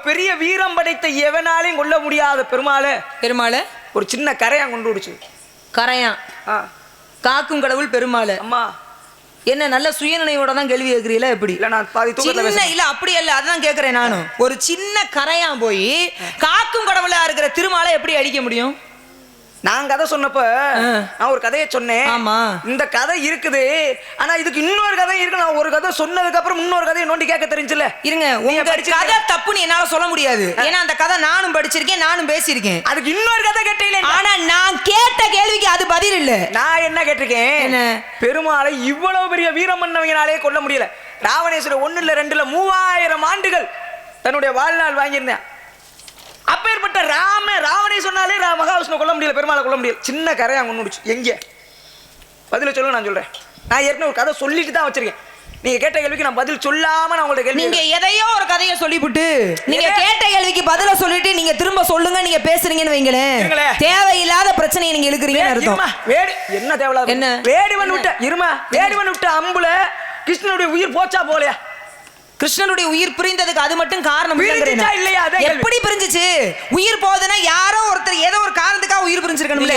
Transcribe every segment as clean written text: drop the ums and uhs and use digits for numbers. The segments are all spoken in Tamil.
பெரிய வீரம் படைத்த எவனாலையும் கொல்ல முடியாத பெருமாளை ஒரு சின்ன கரையான் கொண்டு விடுச்சு. கரையான் காக்கும் கடவுள் பெருமாளை. அம்மா என்ன நல்ல சுயநினைவோட தான் கேள்வி கேட்கிறீங்களா? எப்படி இல்ல நான் பாதி சின்ன இல்ல அப்படி அல்ல, அதான் கேட்கிறேன் நானும். ஒரு சின்ன கரையான் போய் காக்கும் கடவுளா இருக்கிற திருமாலை எப்படி அழிக்க முடியும்? நான் கதை சொன்னப்ப நான் ஒரு கதையை சொன்னேன். ஆமா, இந்த கதை இருக்குது, ஆனா இதுக்கு இன்னொரு கதை இருக்கு. நான் ஒரு கதை சொன்னதுக்கு அப்புறம் இன்னொரு கதையை நோண்டி கேட்க தெரிஞ்சுல. இருங்க, உங்க கதை தப்புன்னு என்னால சொல்ல முடியாது. ஏன்னா அந்த கதை நானும் படிச்சிருக்கேன், நானும் பேசியிருக்கேன். அதுக்கு இன்னொரு கதை கேட்டீங்களே. ஆனா நான் கேட்ட கேள்விக்கு அது பதில் இல்ல. நான் என்ன கேட்டிருக்கேன்? என்ன பெருமாளை இவ்வளவு பெரிய வீரம் பண்ணவங்கனாலே கொல்ல முடியல. ராவணேஸ்வரர் 1 இல்ல 2 இல்ல 3000 ஆண்டுகள் தன்னுடைய வாழ்நாள் வாங்கியிருந்தேன். அப்பேற்பட்ட ராவணே சொன்னாலே மகாவிஷ்ணு கொல்ல முடியல, பெருமாளை கொல்ல முடியல. சின்ன கரையான் கொண்டுடுச்சு. எங்க பதில சொல்லுங்க, நான் சொல்றேன். நான் ஏற்கனவே ஒரு கதை சொல்லிட்டு தான் வச்சிருக்கேன். நீங்க கேட்ட கேள்விக்கு நான் பதில் சொல்லாம நான் உங்கள்ட்ட கேள்வி. நீங்க எதையோ ஒரு கதையை சொல்லிவிட்டு நீங்க கேட்ட கேள்விக்கு பதில சொல்லிட்டு நீங்க திரும்ப சொல்லுங்க நீங்க பேசுறீங்கன்னு வைங்களேன், தேவையில்லாத பிரச்சனையை நீங்க இழுக்கிறீங்கன்னு அர்த்தம். என்ன தேவையில்லாத என்ன வேடிவன் விட்ட இருமா, வேடிவன் விட்ட அம்புல கிருஷ்ணனுடைய உயிர் போச்சா போலையா? கிருஷ்ணனுடைய உயிர் பிரிந்ததுக்கு அது மட்டும் காரணம் இல்லையா? எப்படி பிரிஞ்சிச்சு? உயிர் போகுதுன்னா யாரோ ஒருத்தர் ஏதோ ஒரு காரணத்துக்காக உயிர் பிரிஞ்சிருக்கணும்.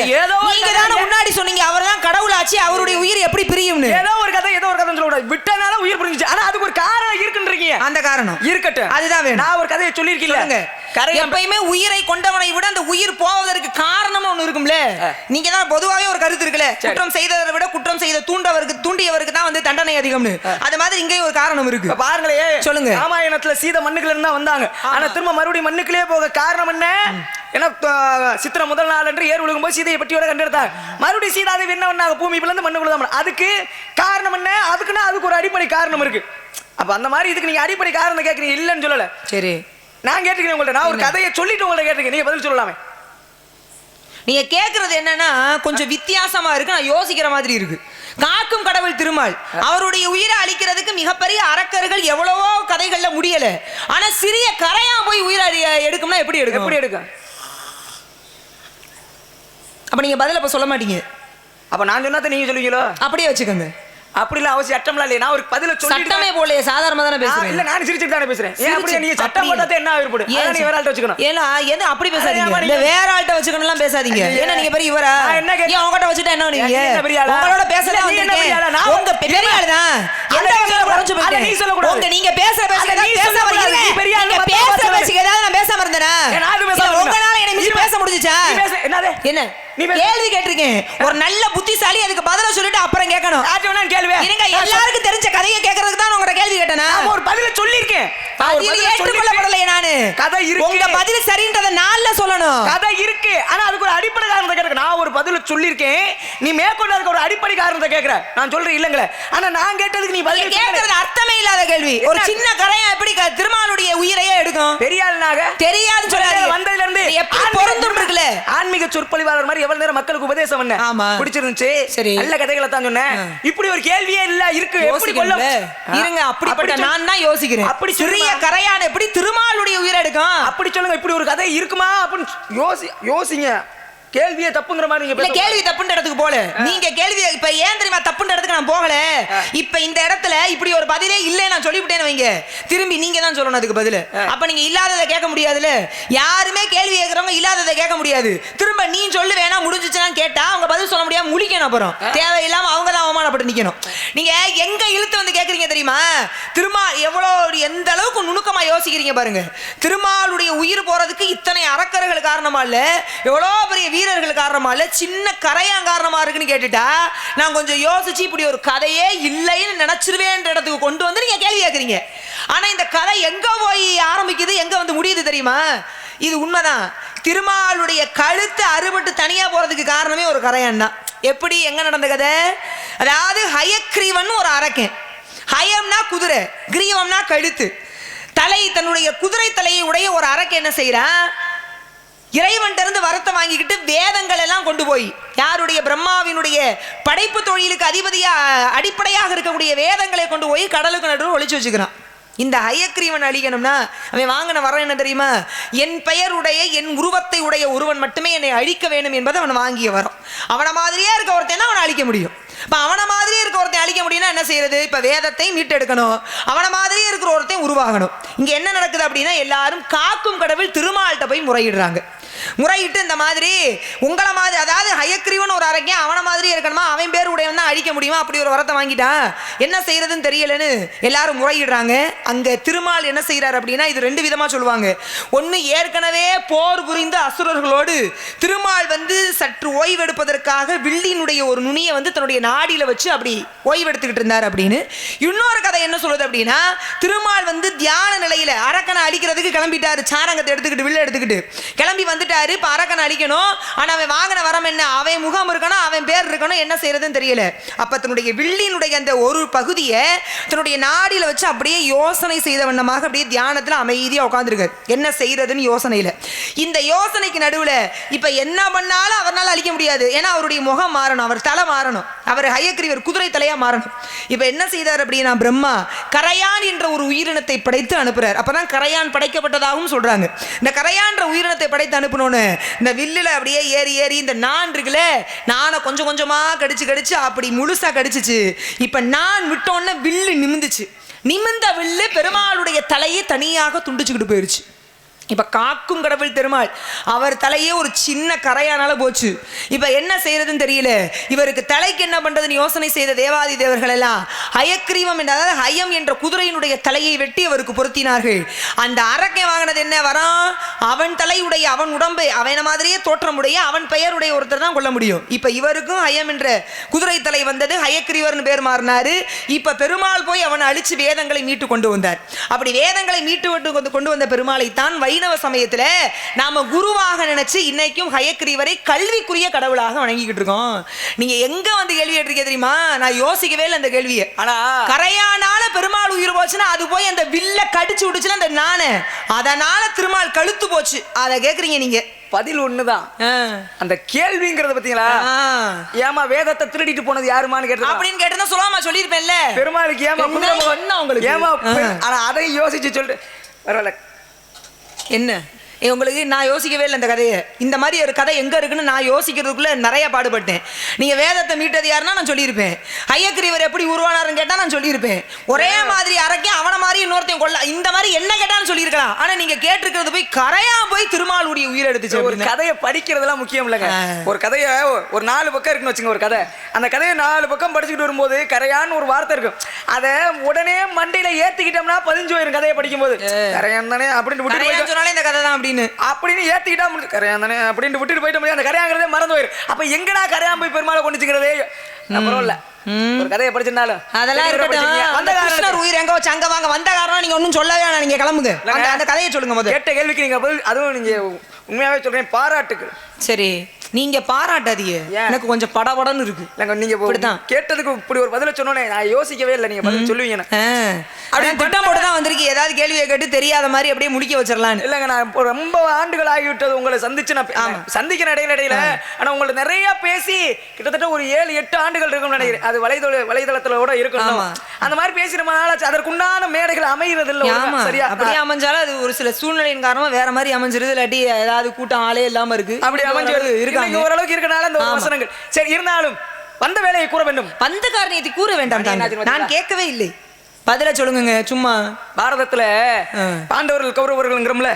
நீங்க தானே முன்னாடி சொன்னீங்க அவர் தான் கடவுளாச்சு, அவருடைய உயிர் எப்படி பிரியும்னு. ஏதோ ஒரு கதை சொல்லக்கூடாது, விட்டனால உயிர் பிரிஞ்சிச்சு. ஆனா அதுக்கு ஒரு காரணம் இருக்குன்றீங்க. அந்த காரணம் இருக்கட்டும், அதுதான் வேணும். நான் ஒரு கதையை சொல்லியிருக்கீங்க. எப்பயுமே உயிரை கொண்டவனை விட அந்த உயிர் போவதற்கு காரணம் ஒண்ணு இருக்கும்ல. நீங்க தான் பொதுவாகவே ஒரு கருத்து இருக்குல்ல, குற்றம் செய்தவரை விட குற்றம் செய்த தூண்டியவருக்கு தான் வந்து தண்டனை அதிகம்னு. அது மாதிரி இங்கே ஒரு காரணம் இருக்கு. பாருங்களே, சொல்லுங்க. ராமாயணத்துல சீதை மண்ணுக்குள்ள இருந்தா வந்தாங்க, ஆனா திரும்ப மறுபடியும் மண்ணுக்குள்ளே போக காரணம் என்ன? ஏன்னா சித்திர முதல் நாள் என்று ஏர் உலகும் போது சீதையை பற்றியோட கண்டெடுத்தாங்க. மறுபடியும் சீதாதேவி என்ன பண்ணாங்க? பூமி பிளந்து மண்ணுக்குள்ள தான். அதுக்கு காரணம் என்ன? அதுக்கு ஒரு அடிப்படை காரணம் இருக்கு. அப்ப அந்த மாதிரி இதுக்கு நீங்க அடிப்படை காரணம் கேட்கறீங்க, இல்லன்னு சொல்லல. சரி, நான் கேட்டுக்கிறேன் உங்கள்ட்ட. நான் ஒரு கதையை சொல்லிட்டு உங்கள்ட்ட கேட்டிருக்கேன், நீங்க பதில் சொல்லலாமே. நீங்க கேட்கறது என்னன்னா கொஞ்சம் வித்தியாசமா இருக்கு, நான் யோசிக்கிற மாதிரி இருக்கு. காக்கும் கடவுள் திருமால் அவருடைய உயிரை அழிக்கிறதுக்கு மிகப்பெரிய அரக்கர்கள் எவ்வளவோ கதைகள்ல முடியல. ஆனா சிறிய கரையா போய் உயிரை எடுக்கும்னா எப்படி எடுக்கும்? அப்ப நீங்க பதில் அப்ப சொல்ல மாட்டீங்க. அப்ப நான் சொன்னா நீங்க சொல்லுவீங்களோ? அப்படியே வச்சுக்கோங்க. அப்படிலாம் அவசியம் சட்டம்லாம் இல்லையா? நான் ஒரு பதில சட்டமே போலையே, சாதாரணமா தானே பேசுறேன். இல்ல நான் சிரிச்சிட்டு தானே பேசுறேன். ஏன் அப்படி நீங்க சட்டம் போட்டாதே என்ன ஆயிரும்? ஏன் நீ வேற ஆள்ட்ட வச்சுக்கணும்? ஏன்னா எது அப்படி பேசாதீங்க, இந்த வேற ஆள்ட்ட வச்சுக்கணும்லாம் பேசாதீங்க. ஏன்னா நீங்க பெரிய இவரா என்ன ஏன் உங்ககிட்ட வச்சுட்டா என்ன நீங்க உங்களோட பேசலாம். நீ என்ன பெரிய ஆளா? நான் உங்க பெரிய ஆளு தான். எந்த வகையில குறைஞ்சு போயிட்டேன்? நீ சொல்ல கூடாது. உங்க நீங்க பேசுற பேசுறத பேச வரீங்க. நீ பெரிய ஆளு, பேசுற பேசிக்க ஏதாவது நான் பேசாம இருந்தேனா? உங்கனால என்ன மிஸ் பேச முடிஞ்சுச்சா? என்னது என்ன கேள்வி கேட்டிருக்கேன். ஒரு நல்ல புத்திசாலி அதுக்கு பதில சொல்லிட்டு அப்புறம் கேட்கணும். இருங்க, எல்லாருக்கும் தெரிஞ்ச கதையை கேட்கறதுக்கு தான் உங்க கேள்வி கேட்டேனா? ஒரு பதில சொல்லியிருக்கேன், பதில் ஏற்றுக்கொள்ளப்படலையே. நானு கதை இருக்கு, உங்க பதில் சரின்றத நான்ல சொல்லணும். கதை இருக்கு, ஆனா அதுக்கு ஒரு அடிப்படை காரணத்தை கேட்க. நான் ஒரு பதில சொல்லியிருக்கேன், நீ மேற்கொண்டு அதுக்கு ஒரு அடிப்படை காரணத்தை கேட்கற. நான் சொல்றேன் இல்லங்களே, ஆனா நான் கேட்டதுக்கு நீ பதில் கேட்கறது அர்த்தமே இல்லாத கேள்வி. ஒரு சின்ன கரையா எப்படி திருமாலுடைய உயிரையே எடுக்கும்? பெரிய ஆளுனாக தெரியாதுன்னு சொல்லாதீங்க. வந்ததுல இருந்து எப்படி பொருந்தும் இருக்குல. ஆன்மீக சொற்பொழிவாளர் மாதிரி எவ்வளவு நேரம் மக்களுக்கு உபதேசம் பண்ண. ஆமா, பிடிச்சிருந்துச்சு. சரி, நல்ல கதைகளை தான் சொன்னேன். இப்படி ஒரு கேள்வியே இல்ல இருக்கு. எப்படி கொல்ல? இருங்க, அப்படிப்பட்ட நான் தான் யோசிக்கிறேன். அப்படி சிறிய கரையான எப்படி திருமாலுடைய உயிரை எடுக்கும்? அப்படி சொல்லுங்க. இப்படி ஒரு கதை இருக்குமா அப்படின்னு யோசிங்க. கேள்வியே தப்புங்கிற மாதிரி நீங்க இல்ல, கேள்வி தப்புன்ற இடத்துக்கு போல. நீங்க கேள்வி இப்ப ஏன் தெரியுமா தப்புன்ற இடத்துக்கு நான் போகல. இப்ப இந்த இடத்துல இப்படி ஒரு பதிலே இல்ல நான் சொல்லிவிட்டேன்னு வைங்க, திரும்பி நீங்க தான் சொல்லணும் அதுக்கு பதில். அப்ப நீங்க இல்லாததை கேட்க முடியாதுல. யாருமே கேள்வி கேட்கறவங்க இல்லாததை கேட்க முடியாது. திரும்ப நீ சொல்லு வேணா முடிஞ்சிச்சுன்னா கேட்டா அவங்க பதில் சொல்ல முடியாம முழிக்கணும். அப்புறம் தேவையில்லாம அவங்க தான் அவமானப்பட்டு நிக்கணும். நீங்க எங்க இழுத்து வந்து கேட்கறீங்க தெரியுமா? திருமால் எவ்வளவு எந்த அளவுக்கு நுணுக்கமா யோசிக்கிறீங்க பாருங்க. திருமாலுடைய உயிர் போறதுக்கு இத்தனை அரக்கர்கள் காரணமா இல்ல, எவ்வளவு பெரிய வீரர்கள் காரணமா இல்ல, சின்ன கரையான் காரணமா இருக்குன்னு கேட்டுட்டா நான் கொஞ்சம் யோசிச்சு இப்படி ஒரு கதையே இல்லைன்னு நினைச்சிருவேன் இடத்துக்கு கொண்டு வந்து நீங்க கேள்வி கேட்கறீங்க. ஆனா இந்த கதை எங்க போய் ஆரம்பிக்குது, எங்க வந்து முடியுது தெரியுமா? இது உண்மைதான். திருமாலுடைய கழுத்து அறுபட்டு தனியா போறதுக்கு காரணமே ஒரு கரையான் தான். எப்படி எங்க நடந்த கதை? அதாவது ஹயக்ரீவன் ஒரு அரக்கன். ஹயம்னா குதிரை, கிரீவம்னா கழுத்து. தலை, தன்னுடைய குதிரை தலையை உடைய ஒரு அரக்கன் என்ன செய்யறான்? இறைவன்ட்ட இருந்து வரத்தை வாங்கிக்கிட்டு வேதங்கள் எல்லாம் கொண்டு போய் யாருடைய பிரம்மாவினுடைய படைப்பு தொழிலுக்கு அதிபதியா அடிப்படையாக இருக்கக்கூடிய வேதங்களை கொண்டு போய் கடலுக்கு நடுவில் ஒளிச்சு வச்சுக்கிறான். இந்த ஹயக்ரீவன் அழிக்கணும்னா அவன் வாங்கின வரம் என்ன தெரியுமா? என் பெயருடைய என் உருவத்தை உடைய ஒருவன் மட்டுமே என்னை அழிக்க வேண்டும் என்பதை அவன் வாங்கிய வரம். அவனை மாதிரியே இருக்க ஒருத்தன் அவனை அழிக்க முடியும். இப்ப அவன மாதிரியே இருக்க ஒருத்தன் அழிக்க முடியும்னா என்ன செய்யறது? இப்ப வேதத்தை மீட்டெடுக்கணும், அவன மாதிரியே இருக்கிற ஒருத்தன் உருவாகணும். இங்க என்ன நடக்குது அப்படின்னா, எல்லாரும் காக்கும் கடவுள் திருமால்கிட்ட போய் முறையிடுறாங்க. முறையிட்டு இந்த மாதிரி உங்களை மாதிரி, அதாவது ஹயக்ரீவன் ஒரு அரக்கன் அவன மாதிரி இருக்கணுமா, அவன் பேர் உடையவன் தான் அழிக்க முடியுமா, அப்படி ஒரு வரத்தை வாங்கிட்டான், என்ன செய்யறதுன்னு தெரியலன்னு எல்லாரும் முறையிடுறாங்க. அங்க திருமால் என்ன செய்யறாரு அப்படின்னா, இது ரெண்டு விதமா சொல்லுவாங்க. ஒன்னு, ஏற்கனவே போர் புரிந்த அசுரர்களோடு திருமால் சற்று ஓய்வெடுப்பதற்காக வில்லினுடைய ஒரு நுனியை தன்னுடைய நாடியில வச்சு அப்படி ஓய்வெடுத்துக்கிட்டு இருந்தார் அப்படின்னு. இன்னொரு கதை என்ன சொல்லுது அப்படின்னா, திருமால் தியான நிலையில அரக்கனை அழிக்கிறதுக்கு கிளம்பிட்டாரு, சாரங்கத்தை எடுத்துக்கிட்டு வில்ல எடுத்துக்கிட்டு கிளம்பி வந்துட்டாரு. இப்ப அரக்கனை அழிக்கணும், ஆனா அவன் வாங்கின வரம் என்ன, அவன் முகம் இருக்கணும், அவன் பேர் இருக்கணும், என்ன செய்யறதுன்னு தெரியல. அப்ப தன்னுடைய வில்லினுடைய அந்த ஒரு பகுதியை தன்னுடைய நாடியில வச்சு அப்படியே யோசனை செய்த வண்ணமாக அப்படியே தியானத்துல அமைதியா உட்கார்ந்துருக்காரு, என்ன செய்யறதுன்னு யோசனையில. இந்த யோசனைக்கு நடுவுல இப்ப என்ன பண்ணாலும் அவரால் அழிக்க முடியாது, ஏன்னா அவருடைய முகம் மாறணும், அவர் தலை மாறணும், அவர் ஹயக்ரீவர் குதிரை தலையா மாறணும். இப்ப என்ன செய்தார் அப்படின்னா, பிரம்மா கரையான் என்ற ஒரு உயிரினத்தை படைத்து அனுப்புறார். அப்பதான் கரையான் படைக்கப்பட்டதாகவும் சொல்றாங்க. இந்த கரையான்ற உயிரினத்தை படைத்து அனுப்பணும்னு இந்த வில்லுல அப்படியே ஏறி ஏறி இந்த நான் இருக்குல்ல, நானை கொஞ்சம் கொஞ்சமா கடிச்சு கடிச்சு அப்படி முழுசா கடிச்சிச்சு. இப்ப நான் விட்டோன்னு வில்லு நிமிந்துச்சு. நிமிந்த வில்லு பெருமாளுடைய தலையை தனியாக துண்டிச்சுக்கிட்டு போயிருச்சு. இப்ப காக்கும் கடவுள் திருமால் அவர் தலையே ஒரு சின்ன கரையானால போச்சு. இப்ப என்ன செய்யறதுன்னு தெரியல. இவருக்கு தலைக்கு என்ன பண்றதுன்னு யோசனை செய்த தேவாதி தேவர்கள் எல்லாம் ஹயக்ரீவம் என்ற, அதாவது ஹயம் என்ற குதிரையினுடைய தலையை வெட்டி அவருக்கு பொருத்தினார்கள். அந்த அரக்கை வாங்கினது என்ன வரான், அவன் தலையுடைய, அவன் உடம்பை அவன மாதிரியே தோற்றமுடைய, அவன் பெயருடைய ஒருத்தர் தான் கொள்ள முடியும். இப்ப இவருக்கும் ஹயம் என்ற குதிரை தலை வந்தது, ஹயக்ரீவர்னு பேர் மாறினாரு. இப்ப பெருமாள் போய் அவனை அழிச்சு வேதங்களை மீட்டு கொண்டு வந்தார். அப்படி வேதங்களை மீட்டு கொண்டு வந்த பெருமாளை தான் வைணவ சமயத்துல நாம குருவாக நினைச்சு இன்னைக்கும் ஹயக்ரீவரை கல்விக்குரிய கடவுளாக வணங்கிக்கிட்டு இருக்கோம். நீங்க எங்க கேள்வி கேட்டிருக்கீங்க தெரியுமா? நான் யோசிக்கவே இல்லை அந்த கேள்வியை. ஆனா கரையானால பெருமாள் உயிர் போச்சுன்னா, அது போய் அந்த வில்ல கடிச்சு விடுச்சுன்னா அந்த நானே, அதனால திருமால் கழுத்து போச்சு. அதை கேக்குறீங்க நீங்க. பதில் ஒண்ணுதான். அந்த கேள்விங்கிறத பத்தீங்களா, ஏமா வேதத்தை திருடிட்டு போனது யாருமான்னு கேட்டு அப்படின்னு கேட்டா சொல்லாம சொல்லிருப்பேன்ல. பெருமாளுக்கு ஏமா உங்களுக்கு ஏமா, ஆனா அதை யோசிச்சு சொல்லிட்டு பரவாயில்ல. என்ன உங்களுக்கு நான் யோசிக்கவே இல்லை இந்த கதையை. இந்த மாதிரி ஒரு கதை எங்க இருக்குன்னு நான் யோசிக்கிறதுக்குள்ள நிறைய பாடுபட்டேன். நீங்க வேதத்தை மீட்டது யாருன்னா நான் சொல்லியிருப்பேன், ஹயக்ரீவர் எப்படி உருவானாருன்னு கேட்டா நான் சொல்லியிருப்பேன், ஒரே மாதிரி அரக்கே அவன மாதிரி இன்னொருத்தையும் கொள்ள, இந்த மாதிரி என்ன கேட்டாலும் சொல்லியிருக்கலாம். ஆனா நீங்க கேட்டிருக்கிறது போய் கரையா போய் திருமாலுடைய உயிர் எடுத்துச்சு. ஒரு கதையை படிக்கிறதுலாம் முக்கியம் இல்லைங்க. ஒரு கதையை ஒரு 4 பக்கம் இருக்குன்னு வச்சுங்க, ஒரு கதை, அந்த கதையை 4 பக்கம் படிச்சுட்டு வரும்போது கரையான்னு ஒரு வார்த்தை இருக்கும், அதை உடனே மண்டையில ஏத்திக்கிட்டோம்னா பதிஞ்சு போயிரும். கதையை படிக்கும் போது கரையான் தானே அப்படின்னு சொன்னாலே இந்த கதை தான் அப்படின்னு ஏத்திக்கிட்டா கரையான் தானே அப்படின்னு விட்டுட்டு போயிட்டு அந்த கரையாங்கிறதே மறந்து போயிரு. அப்ப எங்கடா கரையான் போய் பெருமாளை கொண்டுச்சுக்கிறதே பரவாயில்ல. ஒரு கதையை படிச்சிருந்தாலும் அதெல்லாம் இருக்கட்டும். உயிர் எங்க வச்சு அங்க வாங்க வந்த காரணம் நீங்க ஒன்னும் சொல்லவே வேணாம், நீங்க கிளம்புங்க. அந்த கதையை சொல்லுங்க முதல்ல. கேட்ட கேள்விக்கு நீங்க அதுவும் நீங்க உண்மையாவே சொல்றேன், பாராட்டுக்கு. சரி, நீங்க பாராட்டாதீங்க, எனக்கு கொஞ்சம் படபடன்னு இருக்கு. நீங்க கேட்டதுக்கு இப்படி ஒரு பதில சொன்னோன்னே நான் யோசிக்கவே இல்லை, நீங்க பதில் சொல்லுவீங்க. அப்படியே திட்டம் போட்டு தான் வந்திருக்கு, ஏதாவது கேள்வியை கேட்டு தெரியாத மாதிரி அப்படியே முடிக்க வச்சிடலான்னு. இல்லைங்க, நான் ரொம்ப ஆண்டுகள் ஆகிவிட்டது உங்களை சந்திச்சு, நான் சந்திக்கிற இடையில. ஆனா உங்களை நிறைய பேசி கிட்டத்தட்ட ஒரு 7-8 ஆண்டுகள் இருக்கும்னு நினைக்கிறேன். அது வலைதளத்துல கூட இருக்கணும். அந்த மாதிரி பேசுறதுனால அதற்குண்டான மேடைகள் அமைகிறது இல்லை. சரியா, அப்படியே அமைஞ்சாலும் அது ஒரு சில சூழ்நிலையின் காரணமா வேற மாதிரி அமைஞ்சிருது, இல்லாட்டி ஏதாவது கூட்டம் ஆளே இல்லாம இருக்கு, அப்படி அமைஞ்சிருது இருக்கு. ஓரளவுக்கு இருக்கனால அந்த வசனங்கள் சரி இருந்தாலும் வந்த வேலையை கூற வேண்டும், வந்த காரணத்தை கூற வேண்டாம். நான் கேட்கவே இல்லை, பதில சொல்லுங்க சும்மா. பாரதத்துல பாண்டவர்கள் கௌரவர்கள்ங்கிறோம்ல,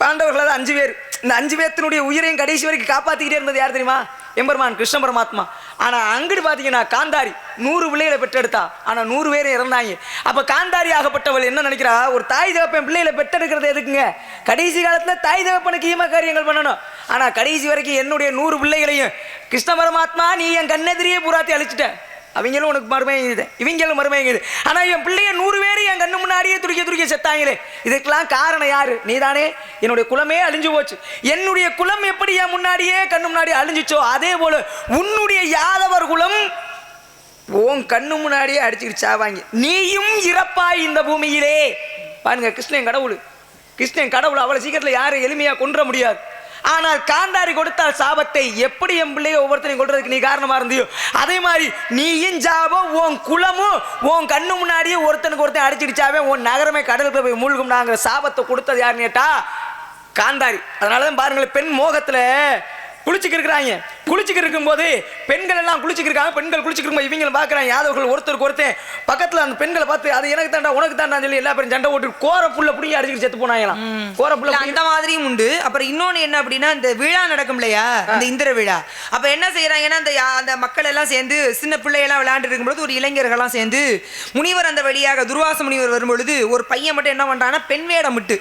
பாண்டவர்கள் 5 பேர். இந்த 5 பேர்த்தினுடைய உயிரையும் கடைசி வரைக்கும் காப்பாத்திக்கிட்டே இருந்தது யார் தெரியுமா? எம்பெருமான் கிருஷ்ண பரமாத்மா. ஆனா அங்கிட்டு பாத்தீங்கன்னா காந்தாரி 100 பிள்ளைகளை பெற்றெடுத்தா, ஆனா 100 பேரை இறந்தாங்க. அப்ப காந்தாரி ஆகப்பட்டவள் என்ன நினைக்கிறா, ஒரு தாய் தகப்பன் பிள்ளைகளை பெற்றெடுக்கிறது எதுக்குங்க, கடைசி காலத்துல தாய் தகப்பனுக்கு ஈம காரியங்கள் பண்ணணும். ஆனா கடைசி வரைக்கும் என்னுடைய 100 பிள்ளைகளையும் கிருஷ்ண பரமாத்மா நீ என் கண்ணெதிரியே பூராத்தி அழிச்சிட்ட, அவங்களும் உனக்கு மருமையுது, இவங்களும் மருமையுது. ஆனா என் பிள்ளைய 100 பேர் என் கண்ணு முன்னாடியே துடிக்க செத்தாங்களே, இதுக்கெல்லாம் காரணம் யாரு? நீதானே. என்னுடைய குலமே அழிஞ்சு போச்சு. என்னுடைய குலம் எப்படி என் முன்னாடியே கண்ணு முன்னாடி அழிஞ்சிச்சோ, அதே போல உன்னுடைய யாதவர் குலம் உன் கண்ணு முன்னாடியே அடிச்சுக்கிச்சாவாங்க, நீயும் இறப்பாய் இந்த பூமியிலே. பாருங்க, கிருஷ்ணன் கடவுள், கிருஷ்ணன் கடவுள், அவ்வளவு சீக்கிரத்துல யாரும் எளிமையா கொன்ற முடியாது. ஆனால் காந்தாரி கொடுத்தால் சாபத்தை, எப்படி என் பிள்ளைய ஒவ்வொருத்தரையும் கொள்றதுக்கு நீ காரணமா இருந்தியோ, அதே மாதிரி நீயும் சாபம், உன் குலமும் உன் கண்ணு முன்னாடியே ஒருத்தனுக்கு ஒருத்தன் அடிச்சிடுச்சாவே உன் நகரமே கடலுக்கு போய் மூழ்கும்னாங்கிற சாபத்தை கொடுத்தது யாருன்னு கேட்டா காந்தாரி. அதனாலதான் பாருங்களேன், பெண் மோகத்துல குளிச்சுக்கு இருக்கிறாங்க. குளிச்சுக்கிட்டு இருக்கும்போது பெண்கள் எல்லாம் குளிச்சுக்கிட்டு இருக்காங்க. பெண்கள் குளிச்சுக்கிட்டு இருக்கும்போது இவங்க பாக்குறாங்க யாதவர்கள் ஒருத்தருக்கு ஒருத்தன் பக்கத்துல அந்த பெண்களை பார்த்து அது எனக்கு தாண்டா உனக்கு தாண்டா சொல்லி எல்லா பேரும் சண்டை ஓட்டு கோர புள்ள புடிங்கி அடிச்சுட்டு செத்து போனாங்களாம். கோர புள்ள அந்த மாதிரியும் உண்டு. அப்புறம் இன்னொன்னு என்ன அப்படின்னா, இந்த விழா நடக்கும் இல்லையா, இந்த இந்திர விழா. அப்ப என்ன செய்யறாங்கன்னா, அந்த மக்கள் எல்லாம் சேர்ந்து சின்ன பிள்ளையெல்லாம் விளையாண்டு இருக்கும்போது ஒரு இளைஞர்கள்லாம் சேர்ந்து முனிவர் அந்த வழியாக துர்வாச முனிவர் வரும்பொழுது ஒரு பையன் மட்டும் என்ன பண்றான்னா, பெண் வேடம் விட்டு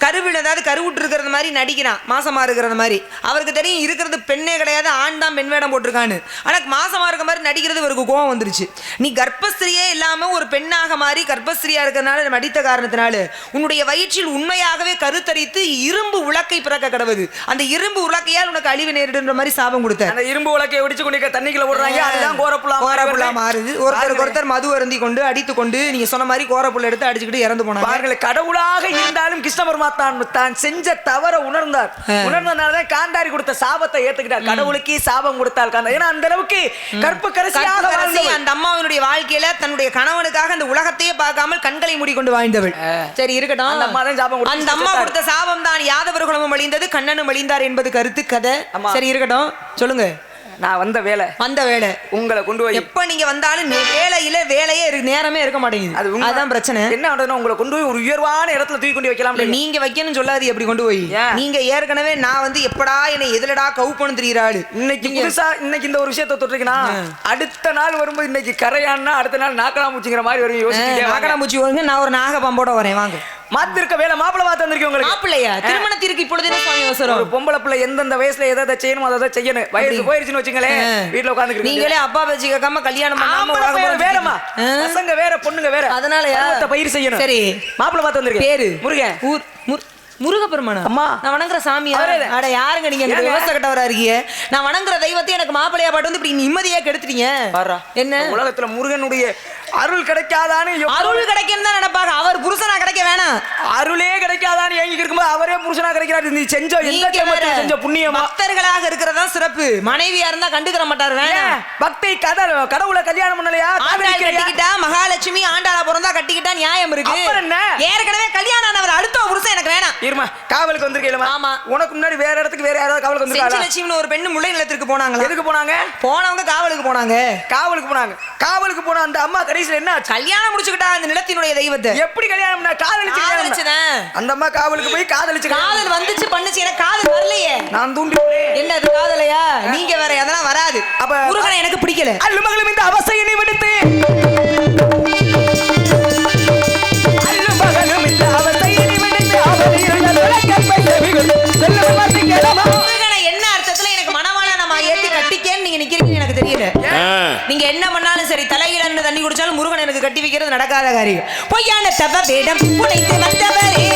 கருவில் ஏதாவது கருவுட்டு இருக்கிறது மாதிரி நடிக்கிறான், மாசமா இருக்கிறது மாதிரி. அவருக்கு தெரியும் இருக்கிறது பெண்ணே கிடையாது, ஆண் தான் பெண் வேடம் போட்டிருக்கான்னு. ஆனா மாசமா இருக்க மாதிரி நடிக்கிறது இவருக்கு கோவம் வந்துருச்சு. நீ கர்ப்பஸ்திரியே இல்லாம ஒரு பெண்ணாக மாறி கர்ப்பஸ்திரியா இருக்கிறதுனால நடித்த காரணத்தினால உன்னுடைய வயிற்றில் உண்மையாகவே கருத்தரித்து இரும்பு உலக்கை பிறக்க கடவுது. அந்த இரும்பு உலக்கையால் உனக்கு அழிவு நேரிடுன்ற மாதிரி சாபம் கொடுத்தார். அந்த இரும்பு உலக்கையை ஒடிச்சு கொண்டு தண்ணிக்குள்ள போடுறாங்க, அதுதான் கோரப்புலா மாறுது. ஒருத்தர் மது அருந்தி கொண்டு அடித்து கொண்டு நீங்க சொன்ன மாதிரி கோரப்புள்ள எடுத்து அடிச்சுக்கிட்டு இறந்து போனாங்க. கடவுளாக இருந்தாலும் கிருஷ்ண பரமாத்தான் தான் செஞ்ச தவற உணர்ந்தார். உணர்ந்தனாலதான் காந்தாரி கொடுத்த சாபத்தை ஏத்துக்கிட்டார். கடவுளுக்கே சாபம் கொடுத்தால் காந்தா, ஏன்னா அந்த அளவுக்கு கற்புக்கரசியாக அந்த அம்மாவினுடைய வாழ்க்கையில தன்னுடைய கணவனுக்காக அந்த உலகத்தையே பார்க்காமல் கண்களை மூடிக்கொண்டு வாழ்ந்தவள். சரி இருக்கட்டும், அந்த அம்மா கொடுத்த சாபம் தான் யாதவர் குலமும் அழிந்தது, கண்ணனும் அழிந்தார் என்பது கருத்து கதை. சரி இருக்கட்டும், சொல்லுங்க. நான் வந்த வேலை உங்களை கொண்டு போய் எப்ப நீங்க வந்தாலும் வேலையே நேரமே இருக்க மாட்டேங்குது. அதுதான் பிரச்சனை. என்ன பண்றதுன்னா உங்களை கொண்டு போய் ஒரு உயர்வான இடத்துல தூக்கி கொண்டு வைக்கலாம். நீங்க வைக்கணும்னு சொல்லாது, எப்படி கொண்டு போய் நீங்க ஏற்கனவே நான் வந்து எப்படா என்னை எதுலடா கவுப்பணும் தெரியுறாள். இன்னைக்கு இந்த ஒரு விஷயத்தை தொட்டிருக்கீங்கன்னா அடுத்த நாள் வரும்போது இன்னைக்கு கரையான்னா அடுத்த நாள் நாக்கலாமூச்சிங்கிற மாதிரி வரும். நாக்கலாமூச்சி வருங்க, நான் ஒரு நாகபாம்போட வரேன். வாங்க மாத்திருக்க வேலை மாப்பிள பார்த்து வந்திருக்கேன். உங்களுக்கு மாப்பிள்ளையா? திருமணத்திற்கு இப்பொழுது என்ன சுவாமி அவசரம்? ஒரு பொம்பளை பிள்ளை எந்தெந்த வயசுல எதை செய்யணும் அதை செய்யணும். வயசு போயிருச்சுன்னு வச்சுங்களேன், வீட்டுல உட்காந்துக்கிட்டு நீங்களே அப்பா பேச்சு கேட்காம கல்யாணம் பண்ணாம வேறமா பசங்க வேற பொண்ணுங்க வேற, அதனால பயிர் செய்யணும். சரி, மாப்பிள பார்த்து வந்திருக்கேன். பேரு முருகன். முருகப்பெருமானா? அம்மா நான் வணங்குற சாமி. அட யாருங்க நீங்க? விவசாய கட்டவரா இருக்கீங்க. நான் வணங்குற தெய்வத்தை எனக்கு மாப்பிள்ளையா பாட்டு வந்து இப்படி நிம்மதியா கெடுத்துட்டீங்க. என்ன உலகத்துல முருகனுடைய அருள் கிடைக்காதான்னு அருள் கிடைக்கும் தான் நினைப்பாங்க. அவர் புருஷனா கிடைக்க வேணாம், அருளே கிடைக்காதான்னு ஏங்கி இருக்கும்போது அவரே புருஷனா கிடைக்கிறாரு. நீ செஞ்ச புண்ணியம். பக்தர்களாக இருக்கிறதா சிறப்பு. மனைவியா இருந்தா கண்டுக்கிற மாட்டாரு. வேணாம், பக்தை கடவுளை கல்யாணம் பண்ணலையா? கட்டிக்கிட்டா மகாலட்சுமி ஆண்டாளா பிறந்தா கட்டிக்கிட்டா நியாயம் இருக்கு. ஏற்கனவே கல்யாணம் ஆனவர் அடுத்த புருஷன் எனக்கு வேணாம். காவலுக்கு வந்திருக்கேன். ஆமா, உனக்கு முன்னாடி வேற இடத்துக்கு வேற யாராவது காவலுக்கு வந்திருக்காங்க. லட்சுமி ஒரு பெண்ணு முல்லை நிலத்திற்கு போனாங்க. எதுக்கு போனாங்க? போனவங்க காவலுக்கு போன அந்த அம்மா கடைசில என்ன கல்யாணம் முடிச்சுக்கிட்டா அந்த நிலத்தினுடைய தெய்வத்தை. எப்படி கல்யாணம் பண்ணா? காதலிச்சு. அந்த அம்மா காவலுக்கு போய் காதலிச்சு. காதல் வந்துச்சு பண்ணுச்சு, எனக்கு காதல் வரலையே. நான் தூண்டி என்ன அது காதலையா? நீங்க வேற அதெல்லாம் வராது. அப்ப முருகனை எனக்கு பிடிக்கல. அல்லுமகளும் இந்த அவசையினை விடுத்து என்ன அர்த்தத்துல எனக்கு மனவாள நம்ம ஏத்தி கட்டிக்கேன்னு நீங்க நிக்கிறீங்க எனக்கு தெரியல. நீங்க என்ன பண்ணாலும் சரி, தலையில தண்ணி குடிச்சாலும் முருகன் எனக்கு கட்டி வைக்கிறது நடக்காத காரியம். பொய்யான தவ வேடம் புனைத்து வந்தவரே,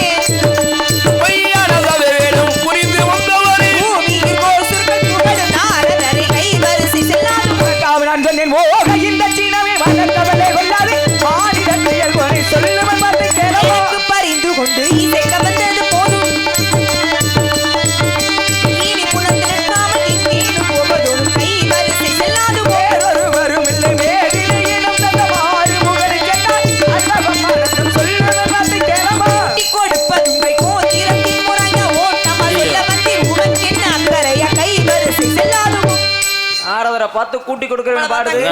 பொய்யான தவ வேடம் புரிந்து வந்தவரே, பூமியில் கோசுர்கள் புகழும் நாரதரை கைவரிசை செல்லாது காவலான் சொன்னேன். ஓக இந்த சீனமே வளர்த்தவளே கொள்ளாது மாநில இயல்பை சொல்லுவன் பார்த்து கேளவோ பறிந்து கொண்டு இசைக்க வந்தது போதும். நீ புலத்தில் நாமல் இங்கேயும் போவதோடு கைவரிசை செல்லாது ஒருவரும் இல்லை மேதிலையிலும் தந்த மாறு முகனை கேட்டால் அல்லவம் மனதும் சொல்லுவன் பார்த்து கேளவோ கொடுப்பது உங்கள் கோத்திரத்தின் முறைய ஓட்டம் அல்ல வந்து உனக்கு என்ன அக்கறைய கைவரிசை செல்லாது. ஆரவரை பார்த்து கூட்டி கொடுக்கிறேன் பாடுது.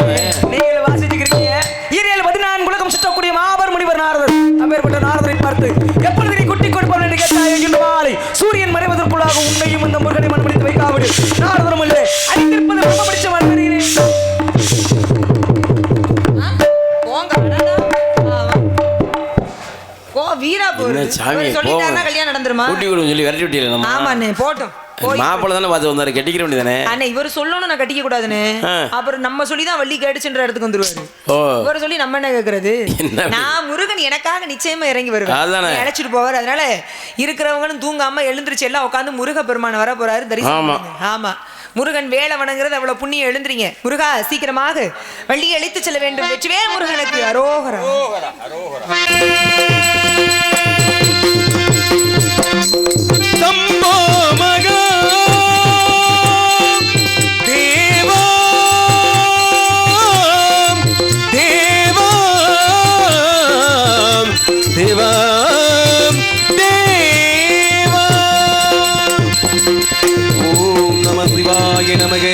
நீங்கள் வாசிச்சுக்கிறீங்க. ஈரேல் 14 உலகம் சுற்றக்கூடிய மாபெரும் முனிவர் நாரதர். அப்பேற்பட்ட நாரதரை பார்த்து எப்பொழுது நீ குட்டி கொடுப்பார் என்று கேட்டாய். இன்று மாலை சூரியன் மறைவதற்குள்ளாக உன்னையும் இந்த முருகனை மனமடித்து வைக்காவிடு. நாரதரும் இல்லை அடித்திருப்பது ரொம்ப படிச்ச வருகிறேன். வீரா போரு சொல்லிட்டாருன்னா கல்யாணம் நடந்துருமா? கூட்டி கொடுன்னு சொல்லி விரட்டி விட்டீங்க. நம்ம ஆமாண்ணே போட்டோம். மாப்பிள்ள தானே பார்த்து வந்தாரு, கட்டிக்கிற வேண்டியதானே. அண்ணே இவர் சொல்லணும் நான் கட்டிக்க கூடாதுன்னு, அப்புறம் நம்ம சொல்லி தான் வள்ளி கேடுச்சுன்ற இடத்துக்கு வந்துருவாரு. இவரை சொல்லி நம்ம என்ன கேட்கறது? நான் முருகன் எனக்காக நிச்சயமா இறங்கி வருவேன், அழைச்சிட்டு போவார். அதனால இருக்கிறவங்களும் தூங்காம எழுந்திருச்சு எல்லாம் உட்காந்து முருக பெருமான் வர போறாரு தரிசனம். ஆமா, முருகன் வேலை வணங்குறது அவ்வளவு புண்ணியம். எழுந்துறீங்க முருகா, சீக்கிரமாக வள்ளியை அழைத்து செல்ல வேண்டும். வெற்றிவே முருகனுக்கு அரோகரா. சம்போ மகா தேவா தேவா தேவா தேவா. ஓம் நம சிவாய நமக.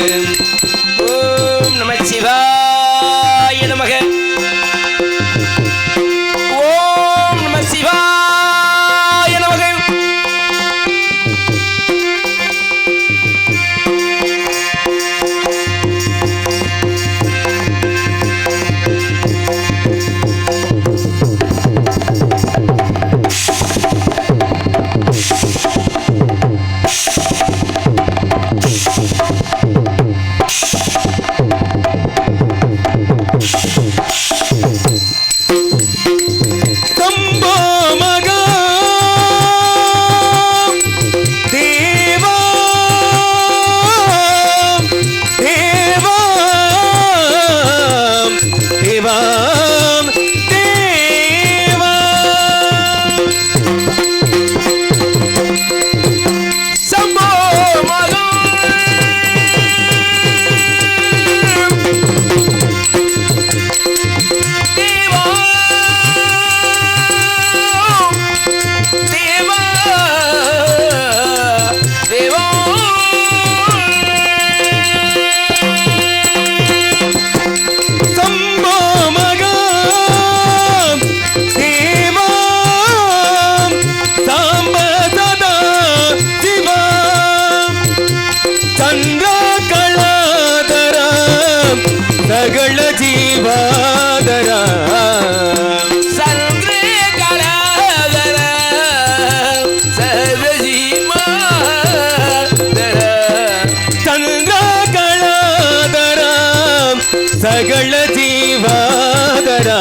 சகல ஜீவாதரா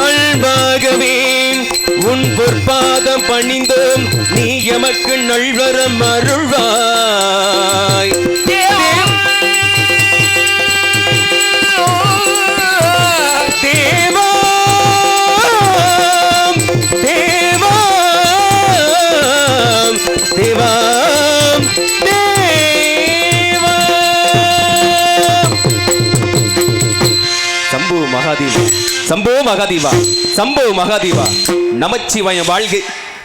அன்பாகவே உன் பொற்பாதம் பணிந்தோம் நீ எமக்கு நல்வரம் அருள்வாய் சம்போ மகாதேவா சம்போ மகாதேவா நமச்சிவாய வாழ்க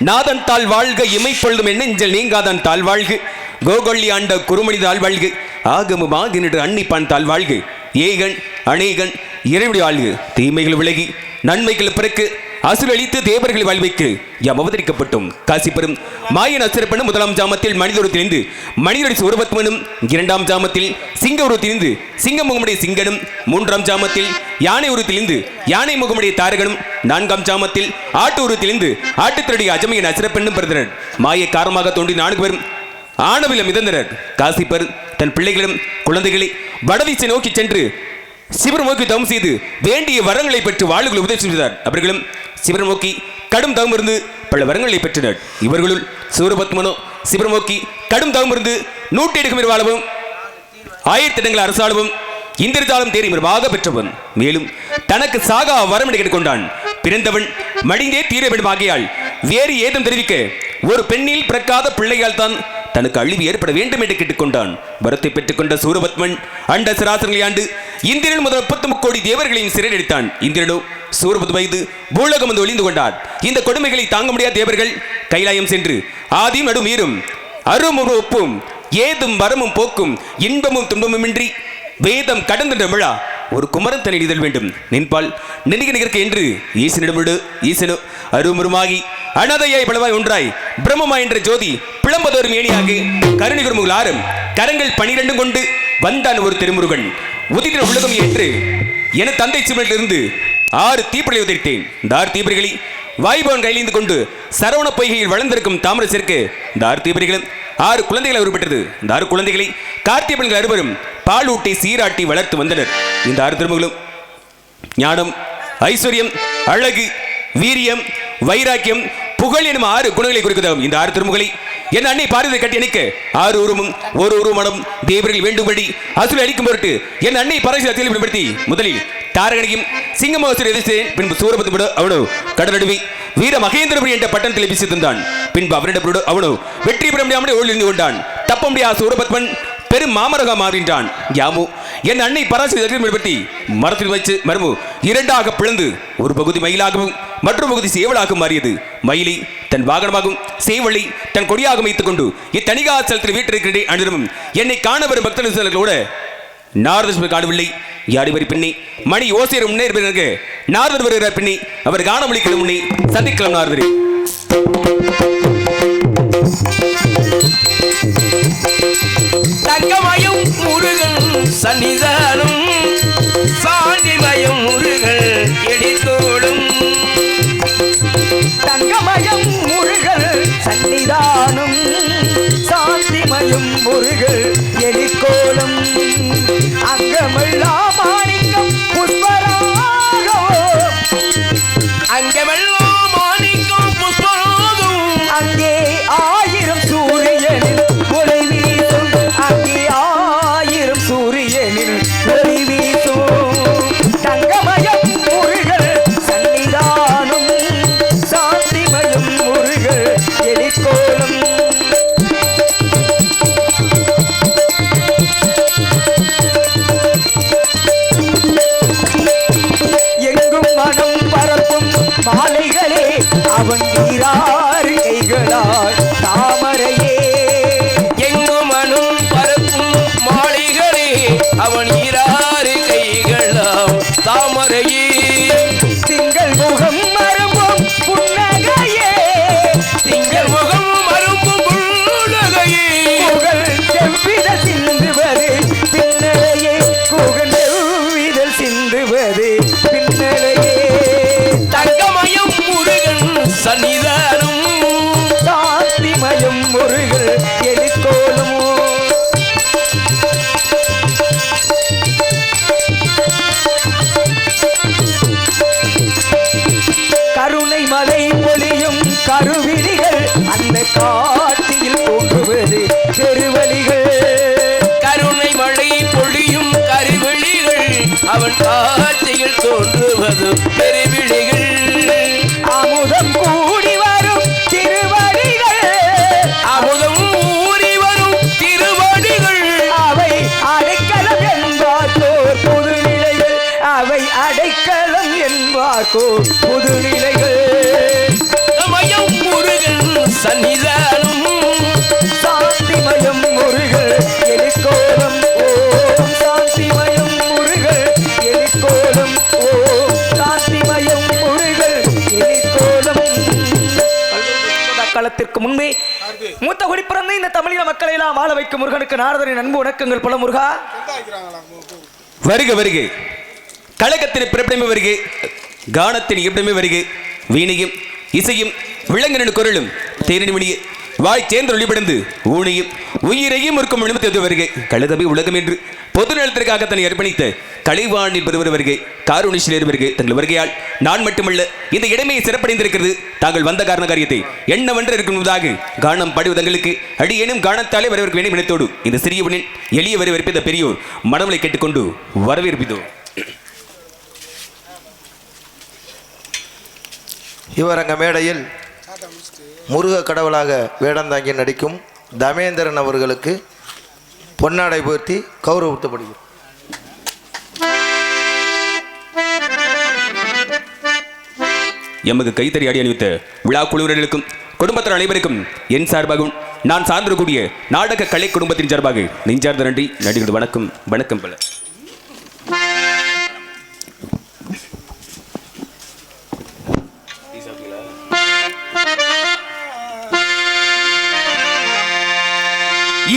நாதன் தாள் வாழ்க இமைப்பொழுதும் நெஞ்சல் நீங்காதன் தாள் வாழ்க கோகொள்ளி ஆண்ட குருமணி தாள் வாழ்க ஆகமுமாக நின்று அன்னிப்பான் தாள் வாழ்க ஏகன் அநேகன் இறைவடி வாழ்க தீமைகள் விலகி நன்மைகள் பிறக்கு அசுரளித்து தேவர்கள் வாழ்வைக்கு யாம் அவதரிக்கப்பட்டோம் காசி பெறும் மாயன் அசுரப்பனும் முதலாம் ஜாமத்தில் மனிதொருத்திலிருந்து மனிதடி சூரபத்மனும் இரண்டாம் ஜாமத்தில் சிங்க உருவத்திலிருந்து சிங்க முகமுடைய சிங்கனும் மூன்றாம் ஜாமத்தில் யானை உருவத்திலிருந்து யானை முகமுடைய தாரகனும் நான்காம் ஜாமத்தில் ஆட்டு உருவத்திலிருந்து ஆட்டுத்திரடைய அஜமையின் அசுரப்பெண்ணும் பிறந்தனர் மாய காரணமாக தோன்றி 4 பேரும் ஆணவில மிதந்தனர் காசி பெரு தன் பிள்ளைகளும் குழந்தைகளை வடதிசை நோக்கி சென்று சிவன் நோக்கி தவம் செய்து வேண்டிய வரங்களை பெற்று வாழுகளை உதவி செய்தார் அவர்களும் சிவன் நோக்கி கடும் தவம் இருந்து பல வரங்களை பெற்றனர் இவர்களுள் சூரபத்மனோ சிவன் நோக்கி கடும் தவம் இருந்து 107 மேல் வாழவும் 1000 இடங்கள் அரசாளவும் இந்திரஜாலம் தேறி மிருவாக பெற்றவன் மேலும் தனக்கு சாகா வரம் கேட்டுக்கொண்டான் பிறந்தவன் மடிந்தே தீர வேண்டும் ஆகையால் வேறு ஏதும் தெரிவிக்க ஒரு பெண்ணில் பிறக்காத பிள்ளையால் தான் தனக்கு அழிவு ஏற்பட வேண்டும் என்று கேட்டுக்கொண்டான் வரத்தை பெற்றுக்கொண்ட சூரபத்மன் அண்ட சராசரங்களை ஆண்டு இந்திரன் முதல் 33 கோடி தேவர்களையும் சிறையடித்தான் இந்திரனோ சூரபத் வயது பூலகம் வந்து ஒளிந்து கொண்டார் இந்த கொடுமைகளை தாங்க முடியாத தேவர்கள் கைலாயம் சென்று ஆதியும் நடும் ஈரும் அரும் ஒரு ஒப்பும் ஏதும் வரமும் போக்கும் இன்பமும் துன்பமுமின்றி வேதம் கடந்த விழா ஒரு குமரன் தன்னை இதழ் வேண்டும் நின்பால் நெருங்கி நிகழ்க்க என்று ஈசனிடமிடு ஈசனோ அருமுருமாகி அனதையாய் பலவாய் ஒன்றாய் பிரம்மமா என்ற ஜோதி பிளம்பதோறும் ஏணியாக கருணை குருமுகள் 6 கரங்கள் 12 கொண்டு வந்தான் ஒரு திருமுருகன் உதிர உலகம் ஏற்று என தந்தை சிவனிலிருந்து 6 தீப்பொறி உதிர்த்தேன் இந்த 6 தீப்பொறிகளை வாய்பவன் கையிலிருந்து கொண்டு சரவண பொய்கையில் வளர்ந்திருக்கும் தாமரை சேர்க்க இந்த 6 தீப்பொறிகளும் 6 குழந்தைகளை உருப்பெற்றது இந்த 6 குழந்தைகளை கார்த்திகை பெண்கள் அறுவரும் பால் ஊட்டி சீராட்டி வளர்த்து வந்தனர் இந்த 6 திருமுகளும் ஞானம் ஐஸ்வர்யம் அழகு வீரியம் வைராக்கியம் புகழ் எனும் 6 குணங்களை குறிக்கிறோம் இந்த 6 திருமுகளை என் அன்னை பார்வதி கட்டி அணைக்க 6 உருவமும் ஒரு உருவமடம் தேவர்கள் வேண்டும்படி அசுரை அளிக்கும் பொருட்டு என் அன்னை பரமேஸ்வரி தெளிவுபடுத்தி முதலில் தாரகனையும் சிங்கமோசரி எதிர்த்தேன் பின்பு சூரபத்மனோ அவனோ கடலடுவி வீர மகேந்திரபுரி என்ற பட்டணத்தில் வீசி தந்தான் பின்பு அவரிடப்போடு அவனோ வெற்றி பெற முடியாமல் ஓய்ந்து கொண்டான் தப்ப முடியாத சூரபத்மன் பெரும் மாமரக மாறின்றான் யாமோ என் அன்னை பராசரி மரத்தில் வச்சு மரமு 2ஆக பிளந்து ஒரு பகுதி மயிலாகவும் மற்றொரு பகுதி சேவலாகவும் மாறியது மயிலை தன் வாகனமாகவும் சேவலை தன் கொடியாக வைத்துக் கொண்டு இத்தனிகாசலத்தில் வீட்டிருக்கிறே அனுரமும் என்னை காண வரும் பக்தர்களோட நாரதர் காணவில்லை யாடி வரி பின்னி மணி ஓசையர் முன்னேற நாரதர் வருகிறார் பின்னி அவர் காணமொழிக்கிற முன்னே சந்திக்கலாம் நாரதரே தங்கமயம் முருகன் சன்னிதானம் சாந்திமயம் முருகன் எடித்தோடும் தங்கமயம் முருகன் சன்னிதானம் சாந்திமயம் முருகன் எடிக்கோலம் அங்கமெல்லாம் மாணிக்கம் புஷ்பராகம் அங்கமெல்லாம் மாணிக்கம் புஷ்பராகம் அங்கே 1000 சூரியனில் ஒளி வீசும் அங்கே 1000 சூரியனில் ஒளி வீசும் தங்கமயம் முருகன் சன்னிதானம் சாந்திமயம் முருகன் எலிக்கோலம் எங்கும் மனம் பரப்பும் மாலைகளே அவன் வீராறு கைகளால் தாமரையே எங்கும் மனம் பரப்பும் மாலைகளே அவன் வீராறு கைகளால் தாமரையே திங்கள் முகம் மரும்பும் புன்னகையே திங்கள் முகம் மரும்பும் புன்னகையே புகழ் செவ்விதழ் சிந்துவது பின்னலையே புகழ் செவ்விதழ் சிந்துவது பின்னலையே தங்கமயம் முருகன் சன்னிதானம் சாந்திமயம் முருகன் எலிக்கோலமோ காட்சியில் தோன்றுவது பெருவழிகள். கருணை மழை பொழியும் கருவெளிகள் அவன் காட்சியில் தோன்றுவது பெருவிழிகள். அமுதம் கூடி வரும் திருவடிகள், அமுதம் ஊறி வரும் திருவடிகள். அவை அடைக்கலம் என்பார்க்கோர் புதுநிலைகள், அவை அடைக்கலம் என்பார்க்கோர் புதுநிலைகள். மயம் முருகன் சன்னிதானம் சாந்திமயம் முருகல் எலிக்கோலம் ஓம் சாந்திமயம் முருகல் எலிக்கோலம் ஓம் சாந்திமயம் முருகல் எலிக்கோலம். காலத்திற்கு முன்பே மூத்த குடி பிறந்த இந்த தமிழின மக்களை எல்லாம் வாழ வைக்கும் முருகனுக்கு நாரதரின் அன்பு வணக்கங்கள் பல. முருகா வருக வருக. கழகத்தின் பிறப்பிடமே வருக, கானத்தின் இருப்பிடமே வருக. வீணையும் இசையும் விலங்கின குரலும் தேனிமணிய வாய் சேர்ந்து ஒளிபடந்து ஊனையும் உயிரையும் இருக்கும் நிமித்தது வருகை. கழுதமை உலகம் என்று பொது நலத்திற்காக தன்னை அர்ப்பணித்த கலைவாணில் பெறுவர் வருகை. காரூணிஷிலேர் வருகை. தங்கள் வருகையால் நான் மட்டுமல்ல இந்த இடமையை சிறப்படைந்திருக்கிறது. தாங்கள் வந்த காரண காரியத்தை என்னவென்று இருக்கும்போதாக கானம் பாடுவதங்களுக்கு அடியேனும் காணத்தாலே வரவேற்க வேண்டும் இனத்தோடு இந்த சிறியவனின் எளிய வரவேற்பித்த பெரியோர் மனமலை கேட்டுக்கொண்டு வரவேற்பிதோ. இவரங்க மேடையில் முருக கடவுளாக வேடந்தாங்கி நடிக்கும் தமேந்திரன் அவர்களுக்கு பொன்னாடை போர்த்தி கௌரவப்படுகிறது. எமக்கு கைத்தறி அடி அணிவித்த விழா குழுவினர்களுக்கும் குடும்பத்தினர் அனைவருக்கும் என் சார்பாகவும் நான் சார்ந்திருக்கக்கூடிய நாடக கலை குடும்பத்தின் சார்பாக நெஞ்சார்ந்த நன்றி நடிகர் வணக்கம் வணக்கம் பல.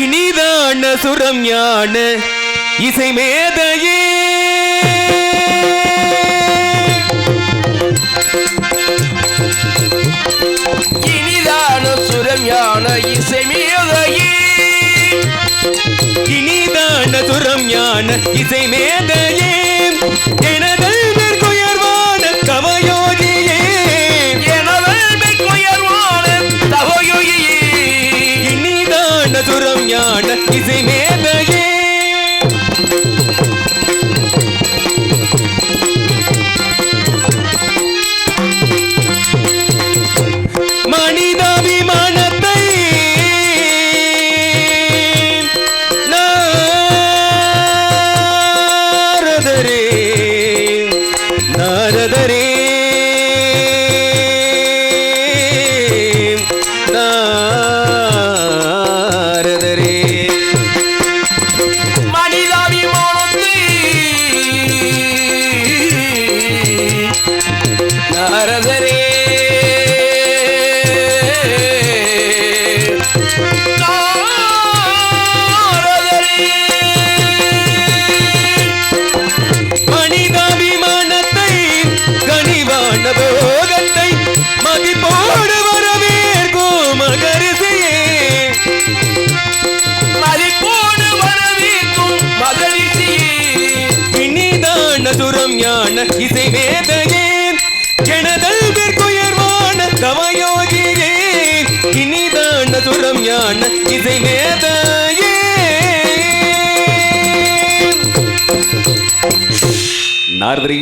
இனிதான சுரம் ஞான இசை மேதையே இனிதான சுரம் ஞான இசை மேதையே இனிதான சுரம் ஞான இசை மேதையே எனதல்வர்குயர்வான கவயோகியே எனதல்வர்குயர்வான தவயோகியே இனிதான சுரம் ஞான இசை மேதையே மனிதாபிமானத்தை நாரதரே நாரதரே நாரதரே மனிதாபிமானத்தை நாரதரே மனிதாபிமானத்தை கனிவான போகத்தை மதிப்போடு வரவேற்கும் மகரிசையே மதிப்போடு வரவேற்கும் மகரிஷியே இனிதான சுரம் ஞான இசை மேதையே எனதல்வர்குயர்வான தவயோகியே இனிதான சுரம் ஞான இசை மேதையே. நாரதரே,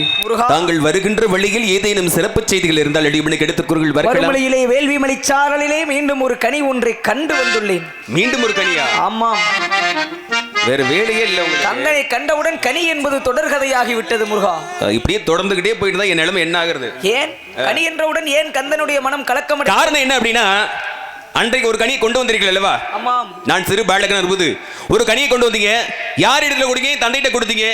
தாங்கள் வருகின்ற வழியில் ஏதேனும் சிறப்பு செய்திகள் இருந்தால் அடிமனுக்கு எடுத்துக் கூறுகள். வறுமலையிலே வேள்விமலை சாரலிலே மீண்டும் ஒரு கனி ஒன்றை கண்டு வந்துள்ளேன். மீண்டும் ஒரு கனியா? ஆமாம், வேற வேலையே இல்ல உங்களுக்கு. தங்களை கண்டவுடன் கனி என்பது தொடர்கதையாகி விட்டது முருகா. இப்படியே தொடர்ந்துகிட்டே போயிட்டு தான் என் நிலைமை என்ன ஆகுறது? ஏன் கனி என்றவுடன் ஏன் கந்தனுடைய மனம் கலக்கம்? காரணம் என்ன அப்படின்னா, அன்றைக்கு ஒரு கனியை கொண்டு வந்திருக்கீங்க அல்லவா? ஆமாம். நான் சிறு பாலகன் இருப்பது ஒரு கனியை கொண்டு வந்தீங்க. யார் இடத்துல கொடுங்க? தந்தையிட்ட கொடுத்தீங்க.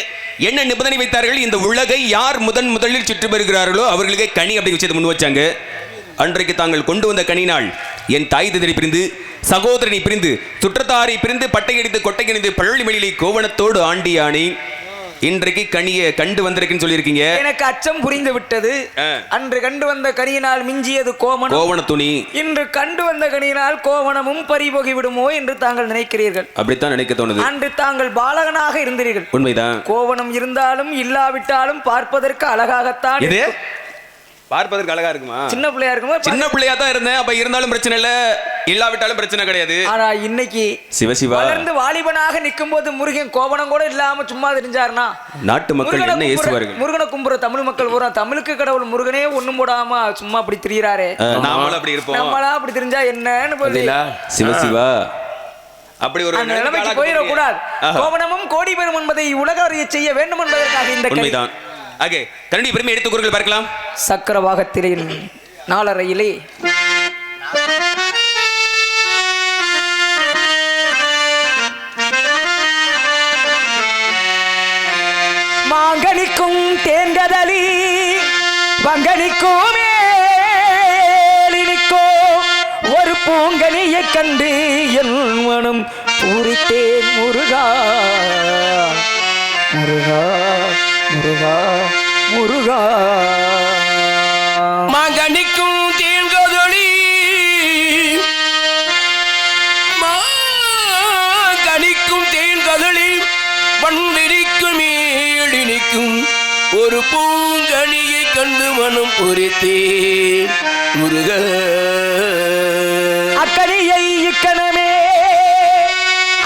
என்ன நிபந்தனை வைத்தார்கள்? இந்த உலகை யார் முதலில் சுற்றி வருகிறார்களோ அவர்களுக்கு கனி அப்படி விஷயத்தை முன் வச்சாங்க. அன்றைக்கு தாங்கள் கொண்டு வந்த கனினால் என் தாய் தந்தை பிரிந்து, சகோதரனை பிரிந்து, சுற்றத்தாரை பிரிந்து, பட்டையடித்து கொட்டையணிந்து பழனிமலையிலே கோவணத்தோடு ஆண்டியானே. இன்றைக்கு கனியை கண்டு வந்திருக்குன்னு சொல்லியிருக்கீங்க. எனக்கு அச்சம் புரிந்து விட்டது. அன்று கண்டு வந்த கனியினால் மிஞ்சியது கோவண துணி. இன்று கண்டு வந்த கனியினால் கோவணமும் பறிபோகி விடுமோ என்று தாங்கள் நினைக்கிறீர்கள். அப்படித்தான் நினைக்க தோணுது. அன்று தாங்கள் பாலகனாக இருந்தீர்கள். உண்மைதான். கோவணம் இருந்தாலும் இல்லாவிட்டாலும் பார்ப்பதற்கு அழகாகத்தான். பார்ப்பதற்கு அழகா இருக்குமா? சின்ன பிள்ளையா இருக்கும்போது சின்ன பிள்ளையா தான் இருந்தேன். அப்ப இருந்தாலும் பிரச்சனை இல்ல, இல்லாவிட்டாலும் பிரச்சனை கிடையாது. ஆனா இன்னைக்கு சிவசிவா வளர்ந்து வாலிபனாக நிற்கும் போது முருகன் கோபனம் கூட இல்லாம சும்மா தெரிஞ்சாருனா நாட்டு மக்கள் என்ன ஏசுவார்கள்? முருகனை கும்புற தமிழ் மக்கள் பூரா தமிழுக்கு கடவுள் முருகனே ஒண்ணும் போடாம சும்மா அப்படி திரியிறாரே, நாமளும் அப்படி இருப்போம். நம்மளா அப்படி தெரிஞ்சா என்னன்னு சொல்லல. சிவசிவா அப்படி ஒரு நிலைமைக்கு போயிடக்கூடாது. கோவணமும் கோடி பெறும் என்பதை உலக அறிய செய்ய வேண்டும் என்பதற்காக இந்த உண்மைதான். ஆகே கரண்டி பெருமை எடுத்து குரல்கள் பார்க்கலாம். சக்கரவாகத்திலே நாளறையிலே மாங்கனிக்கும் தேன்கதலி வங்கனிக்கும் மேலினிக்கோ ஒரு பூங்கனியை கண்டு என் மனம் பூரித்தேன் முருகா முருகா முருகா முருகா. மாங்கனிக்கும் தேன்கதலி மாங்கனிக்கும் தேன்கதலி வண்டினிக்கும் மேடினிக்கும் ஒரு பூங்கனியை கண்டு மனம் பொறித்தேன் முருக. அக்கனியை இக்கணமே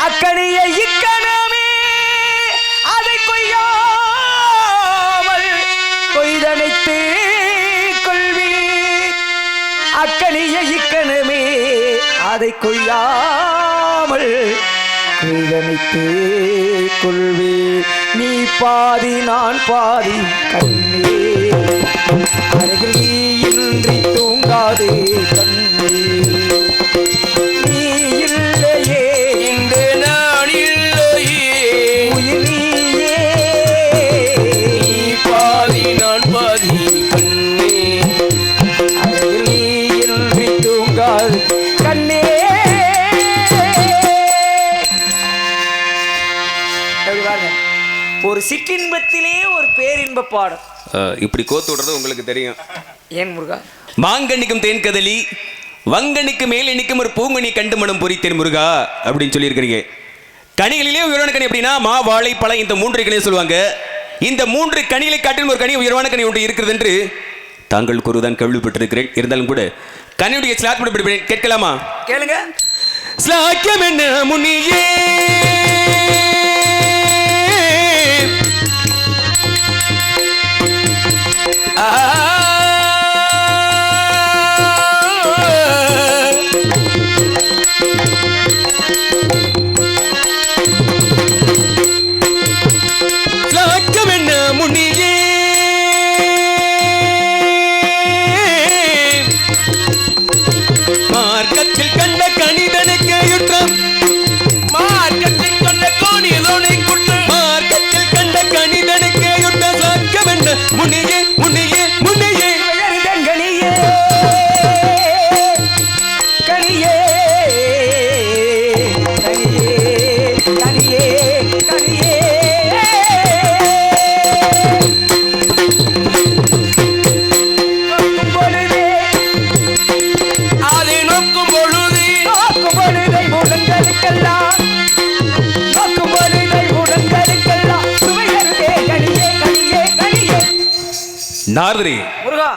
அக்கனியை இக்கணமே அதை கொய்யாமல் கொய்தனைத்து கொள்வீர். அக்கனியை இக்கணமே அதை கொய்யாமல் கொய்தனைத்து கொள்வீர். நீ பாதி நான் பாதி கண்ணே அருகில் நீ இன்றி தூங்காதே கண்ணே. நீ இல்லையே இந்த நான் இல்லையே உயிர் நீயே. நீ பாதி நான் பாதி கண்ணே அருகில் நீ இன்றி தூங்காது கண்ணே. எப்படி பாருங்க, ஒரு சிற்றின்பத்திலே ஒரு பேரின்ப பாடம். இப்படி கோத்து விடுறது உங்களுக்கு தெரியும். ஏன் முருகா? மாங்கனிக்கும் தேன் கதலி வங்கனிக்கு மேல் எண்ணிக்கும் ஒரு பூங்கனி கண்டு மனம் பொறித்தேன் முருகா அப்படின்னு சொல்லியிருக்கிறீங்க. கனிகளிலே உயர்வான கனி அப்படின்னா மா வாழை பழம் இந்த 3 கனியை சொல்லுவாங்க. இந்த 3 கனிகளை காட்டிலும் ஒரு கனி உயர்வான கனி ஒன்று இருக்கிறது என்று தாங்கள் கூறுதான் கேள்விப்பட்டிருக்கிறேன். இருந்தாலும் கூட கனியுடைய ஸ்லாத் மட்டும் கேட்கலாமா? கேளுங்க. ஸ்லாக்கியம் என்ன முனியே மார்க்கத்தில் கண்ட கணிதனுக்கு யுற்றம் மார்க்கத்தில் கண்ட கோணியதோனை குற்றம் மார்க்கத்தில் கண்ட கணிதனுக்கு யுற்றம் ஸ்லாக்கியம் என்ன முனியே முனியே முனியே கனியே கனியே கனியே கனியே அதை நோக்கும் பொழுது நோக்கும் பொழுதை உடன்களுக்கெல்லாம் நோக்கும் பொழுதை உடன்களுக்கெல்லாம் சுவையருதே கனியே கனியே கனியே. நாரதரே முருகா,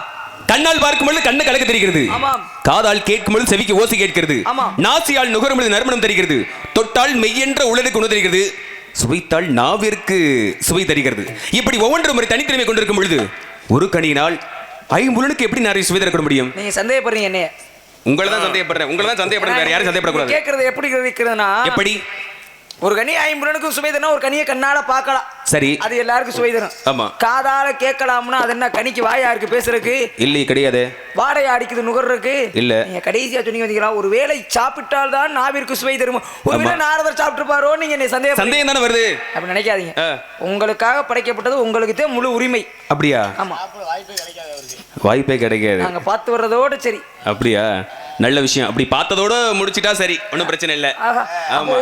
கண்ணால் பார்க்கும் பொழுது கண்ணு கலக்க தெரிகிறது. ஆமாம். காதால் கேட்கும் பொழுது செவிக்கு ஓசை கேட்கிறது. ஆமாம். நாசியால் நுகரும் பொழுது நறுமணம் தெரிகிறது. தொட்டால் மெய்யென்ற உலருக்கு உணவு தெரிகிறது. சுவைத்தால் நாவிற்கு சுவை தருகிறது. இப்படி ஒவ்வொன்றும் ஒரு தனித்திறமை கொண்டிருக்கும் பொழுது ஒரு கனியினால் ஐம்புலனுக்கு எப்படி நிறைய சுவை தரக்கூட முடியும்? நீங்க சந்தேகப்படுறீங்க என்னைய? உங்களை தான் சந்தேகப்படுறேன். உங்களை தான் சந்தேகப்படுறேன். வேற யாரும் சந்தேகப்படக்கூடாது. கேட்கறது எப்படி இருக்கிறதுனா, எப்படி ஒரு கனி ஐம்புலனுக்கும் சுவை தரும். ஒரு கனியை கண்ணால பார்க்கலாம், சரி, அது எல்லாருக்கும் சுவை தரும். ஆமா. காதால கேட்கலாம்னா அது என்ன கனிக்கு வாயா இருக்கு பேசுறதுக்கு? இல்லையே, கிடையாது. வாடகை அடிக்குது நுகர்றதுக்கு இல்ல. நீங்க கடைசியா சொன்னீங்க வந்தீங்களா, ஒரு வேளை சாப்பிட்டால் தான் நாவிற்கு சுவை தரும். ஒரு வேளை நாரதர் சாப்பிட்டு பாரோ நீங்க என்ன சந்தேகம் தானே வருது. அப்படி நினைக்காதீங்க. உங்களுக்காக படைக்கப்பட்டது உங்களுக்கு தான் முழு உரிமை. அப்படியா? ஆமா, வாய்ப்பே கிடைக்காது. நாங்க பார்த்து வர்றதோட சரி. அப்படியா? நல்ல விஷயம். அப்படி பார்த்ததோட முடிச்சிட்டா சரி, ஒன்றும் பிரச்சனை இல்லை.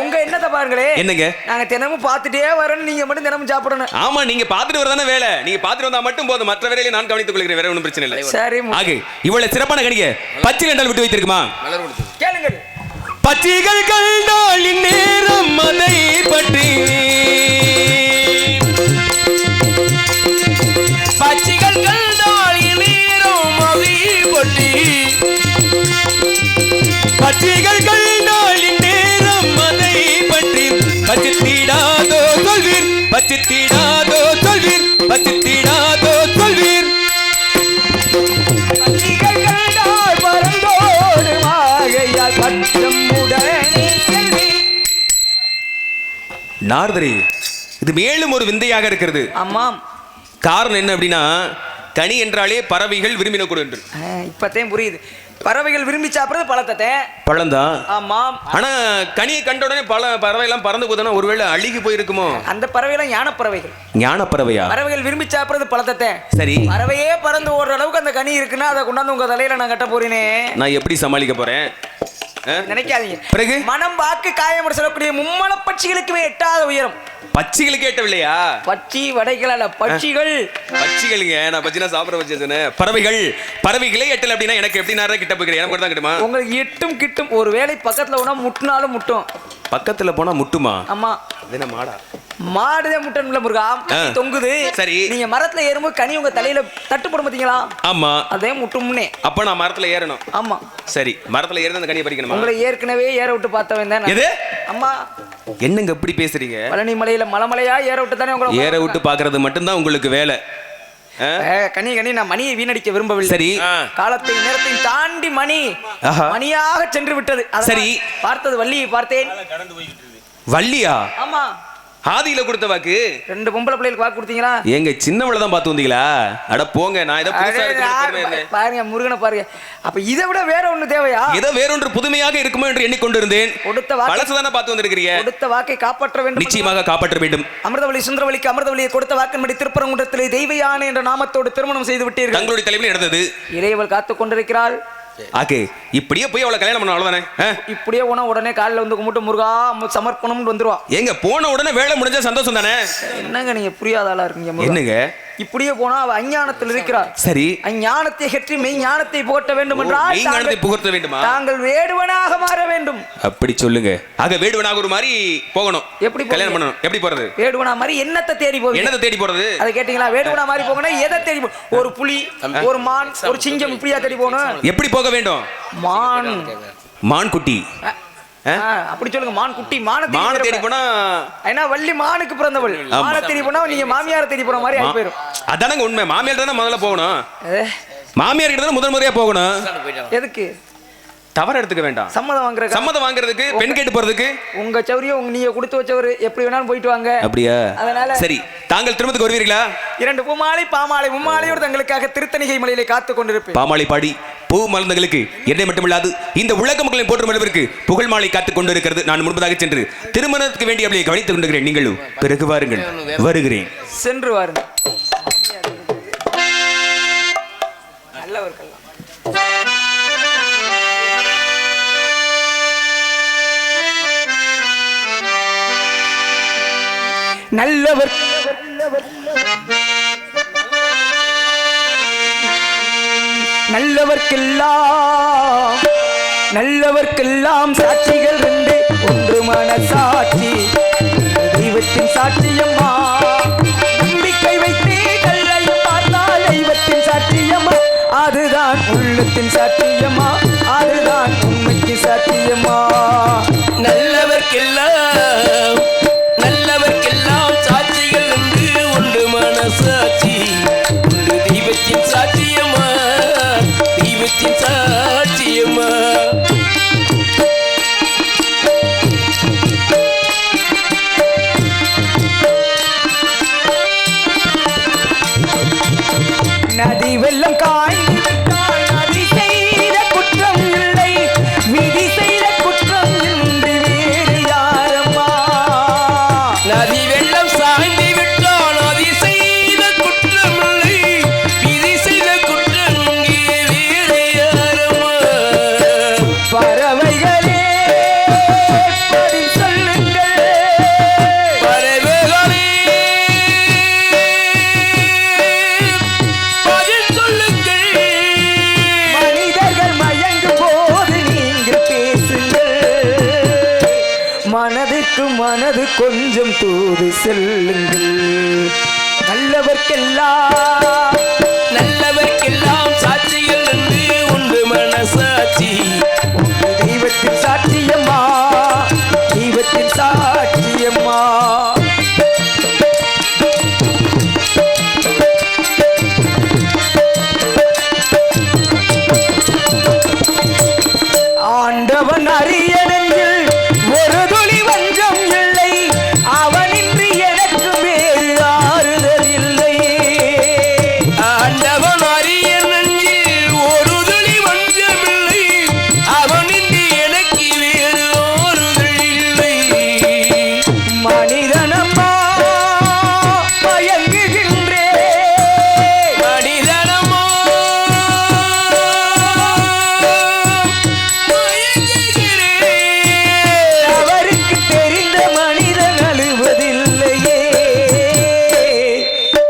உங்க என்னத்தை பாருங்களே. என்னங்க? நாங்க தினமும் பார்த்துட்டே வரோம், நீங்க மட்டும் தினமும் சாப்பிடணும். ஆமா, நீங்க பார்த்துட்டு வரதானே வேலை. நீங்க பார்த்துட்டு வந்தா மட்டும் போதும், மற்ற வேலையை நான் கவனித்துக் கொள்கிறேன். வேற ஒன்றும் பிரச்சனை இல்லை. சரி. ஆக இவ்வளவு சிறப்பான கணிக பச்சை கண்டால் விட்டு வைத்திருக்குமா? கேளுங்க. பச்சைகள் கண்டால் இந்நேரம் அதை பற்றி பச்சிகள் கண்டால் இனீரும் பச்சிகள் நாளின் நேரம் அதை பற்றி பச்சித்திடாதோ சொல்வீர் பச்சித்திடாதோ சொல்வீர் பச்சித்திடாதோ சொல்வீர். நாரதரே, இது மேலும் ஒரு விந்தையாக இருக்கிறது. ஆமாம். காரணம் என்ன அப்படின்னா, கனி என்றாலே பறவைகள் விரும்பின கூட என்று. இப்பத்தையும் புரியுது. பறவைகள் விரும்பி சாப்பிடுறது பழத்தத்தை பழம்தான். ஆமாம். ஆனா கனியை கண்ட உடனே பல பறவை எல்லாம் பறந்து போதுனா ஒருவேளை அழுகி போயிருக்குமோ? அந்த பறவைலாம் ஞான பறவைகள். ஞான பறவையா? பறவைகள் விரும்பி சாப்பிடுறது பழத்தத்தை. சரி, பறவையே பறந்து ஓடுற அளவுக்கு அந்த கனி இருக்குன்னா அதை கொண்டாந்து உங்க தலையில நான் கட்ட போறேனே. நான் எப்படி சமாளிக்க போறேன்? நினைக்காதீங்க. பிறகு மனம் வாக்கு காயம் சொல்லக்கூடிய மும்மல பட்சிகளுக்குமே எட்டாத உயரம். பட்சிகளுக்கு ஏட்டவில்லையா? பட்சி வடைகள் அல்ல, பட்சிகள். பட்சிகளுங்க, நான் பட்சினா சாப்பிட வச்சேன். பறவைகள் பறவைகளே எட்டல அப்படின்னா எனக்கு எப்படி நேரம் கிட்ட போய்க்கிறேன்? எனக்கு தான் கிட்டுமா? உங்களுக்கு எட்டும் கிட்டும். ஒரு வேளை பக்கத்துல ஒண்ணா முட்டினாலும் முட்டும். பக்கத்துல போனா முட்டுமா? ஆமா. அது என்ன மாடா? மாடுதான் முட்டன்ல முருகா. தொங்குது. சரி, நீங்க மரத்துல ஏறும்போது கனி உங்க தலையில தட்டுப்படும் பாத்தீங்களா? ஆமா, அதே முட்டும்னே. அப்ப நான் மரத்துல ஏறணும். ஆமா. சரி, மரத்துல ஏறி அந்த கனியை பறிக்கணுமா? உங்களை ஏற்கனவே ஏற விட்டு பார்த்தவன் தான். எது? அம்மா, என்னங்க இப்படி பேசுறீங்க? பழனி மலையில மலைமலையா ஏற விட்டு தானே உங்களை ஏற விட்டு பாக்குறது மட்டும்தான் உங்களுக்கு வேலை. கனி நான் மணியை வீணடிக்க விரும்பவில்லை. சரி, காலத்தை நேரத்தை தாண்டி மணியாக சென்று விட்டது. சரி, பார்த்தது வள்ளியை பார்த்தேன். வள்ளியா? ஆமா. ஆதியில கொடுத்த வாக்கு. 2 பொம்பளை பிள்ளைகளுக்கு வாக்கு கொடுத்தீங்களா? எங்க சின்னவள தான் பார்த்து வந்தீங்களா? அட போங்க, நான் இத புதுசா இருக்கு பாருங்க முருகனை பாருங்க. அப்ப இதை விட வேற ஒண்ணு தேவையா? இத வேற ஒன்று புதுமையாக இருக்குமோ என்று எண்ணிக்கொண்டிருந்தேன். கொடுத்த வாக்கு பழசதான பார்த்து வந்திருக்கீங்க. கொடுத்த வாக்கை காப்பாற்ற வேண்டும். நிச்சயமாக காப்பாற்ற வேண்டும். அமிர்தவள்ளி சுந்தரவள்ளிக்கு அமிர்தவள்ளியை கொடுத்த வாக்கின்படி திருப்பரங்குன்றத்திலே தெய்வ யானை என்ற நாமத்தோடு திருமணம் செய்து விட்டீர்கள். தங்களுடைய தலைமையில் நடந்தது. இறைவள் காத்துக் கொண்டிருக்கிறாள். ஆகே, இப்படியே போய் அவளை கல்யாணம் பண்ண அவ்வளவுதானே? இப்படியே போனா உடனே காலில் வந்து கும்பிட்டு முருகா சமர்ப்பணம் வந்துருவா. எங்க போன உடனே வேலை முடிஞ்சா சந்தோஷம் தானே? என்னங்க நீங்க புரியாத ஆளா இருக்கீங்க. என்னங்க இப்படியே போனா அவ அஞ்ஞானத்தில் இருக்கிறார். சரி, அஞ்ஞானத்தை கற்றி மெய் ஞானத்தை புகட்ட வேண்டும் என்றால் மெய் ஞானத்தை புகட்ட வேண்டுமா? தாங்கள் வேடுவனாக மாற வேண்டும். அப்படி சொல்லுங்க. ஆக வேடுவனாக ஒரு மாதிரி போகணும். எப்படி கல்யாணம் பண்ணணும்? எப்படி போறது? வேடுவனா மாதிரி என்னத்தை தேடி போறது? என்னத்தை தேடி போறது? அதை கேட்டீங்களா? வேடுவனா மாதிரி போகணும். எதை தேடி ஒரு புலி, ஒரு மான், ஒரு சிங்கம் இப்படியா தேடி போகணும்? எப்படி போக வேண்டும்? மான் குட்டி. அப்படி சொல்லுங்க. மான் குட்டி மான தேடி போனா ஏன்னா வள்ளி மானுக்கு பிறந்தவள். மான தேடி போனா நீங்க மாமியார தேடி போற மாதிரி ஆகி போயிடும். அதானங்க உண்மை. மாமியார் தானே முதல்ல போகணும். மாமியார் கிட்ட தானே முதல் முறையா போகணும். எதுக்கு? தவறு எடுத்துக்க வேண்டாம். சம்மதம் வாங்குறதுக்கு, பெண் கேட்டு போறதுக்கு. உங்க சௌரியம் நீங்க கொடுத்து வச்சவரு எப்படி வேணாலும் போயிட்டு வாங்க. அப்படியா? அதனால சரி, தாங்கள் திருமணத்துக்கு வருவீர்களா? 2 பூமாலை பாமாலை மும்மாலையோடு தங்களுக்காக திருத்தணிகை மலையிலே காத்து கொண்டிருப்பேன். பாமாலை பாடி பூ மலர்ந்தங்களுக்கு என்னை மட்டுமில்லாது இந்த உலக மக்களின் போற்றும் அளவிற்கு புகழ் மாலை காத்துக் கொண்டிருக்கிறது. நான் முன்பதாக சென்று திருமணத்துக்கு வேண்டிய அவளை கவனித்துக் கொண்டிருக்கிறேன். நீங்களும் பிறகு வாருங்கள். வருகிறேன். சென்று வாருங்கள். நல்லவர்கள் நல்லவர் நல்லவர்க்கெல்லாம் சாட்சிகள் 2. ஒன்று மனசாட்சி, தெய்வத்தின் சாட்சியம்மா. நம்பிக்கை வைத்தே நல்லையும் பார்த்தால் தெய்வத்தின் சாட்சியம்மா. அதுதான் உள்ளத்தின் சாட்சியம்மா. அதுதான் உண்மைக்கு சாட்சியம்மா. நல்லவர்க்கெல்லாம் சாட்சிகள் உண்டு. ஒன்று மனசாட்சி, ஒன்று தெய்வத்தின் சாட்சியம்மா. தெய்வத்தின் சாட்சியம்மா. நதி வெள்ளம் காய்ந்து விட்டால் நதி செய்த குற்றம் இல்லை. விதி செய்த குற்றம் இன்றி வேறு யாரம்மா? நதி வெள்ளம் சாய்ந்து விட்டால் நதி செய்த குற்றம் இல்லை. விதி செய்த குற்றம் இங்கே வேறு யாரம்மா? பறவைகளே பதில் சொல்லுங்கள். பறவைகளே பதில் சொல்லுங்கள். மனிதர்கள் மயங்கும் போது நீங்கள் பேசுங்கள். மனதுக்கு மனது கொஞ்சம் தூது செல்லுங்கள். நல்லவர்க்கெல்லாம் சாட்சிகள் என்று உண்டு மனசாட்சி, உண்டு தெய்வத்தின் சாட்சியம்மா, தெய்வத்தின் சாட்சியம்மா. ஆண்டவன் அரிய நெஞ்சில் ஒரு துளி வஞ்சம் இல்லை, அவனின்றி எனக்கு வேறு ஆறுதல் இல்லை. ஆண்டவன் அரிய நெஞ்சில் ஒரு துளி வஞ்சமில்லை, அவனின்றி எனக்கு வேறு ஆறுதல் இல்லை. மனிதனம்மா மயங்குகின்றே, மனிதனமோ அவருக்கு தெரிந்த மனிதன் அழுவதில்லையே,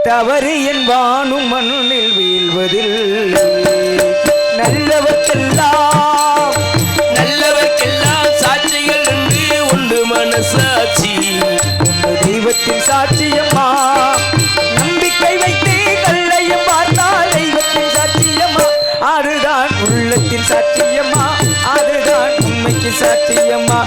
தவறு என்பானும் மண்ணில் வீழ்வதில்லை. நல்லவர்க்கெல்லாம் நல்லவர்க்கெல்லாம் சாட்சிகள் என்று உண்டு மனசாட்சி. தெய்வத்தின் சாட்சியம்மா, நம்பிக்கை வைத்து கல்லையும் பார்த்தால் தெய்வத்தின் சாட்சியம்மா, அதுதான் உள்ளத்தின் சாட்சியம்மா, அதுதான் உண்மைக்கு சாட்சியம்மா.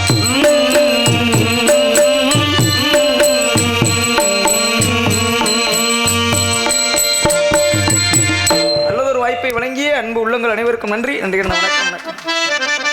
நல்லதொரு வாய்ப்பை வழங்கிய அன்பு உள்ளங்கள் அனைவருக்கும் நன்றி. நன்றி, வணக்கம்.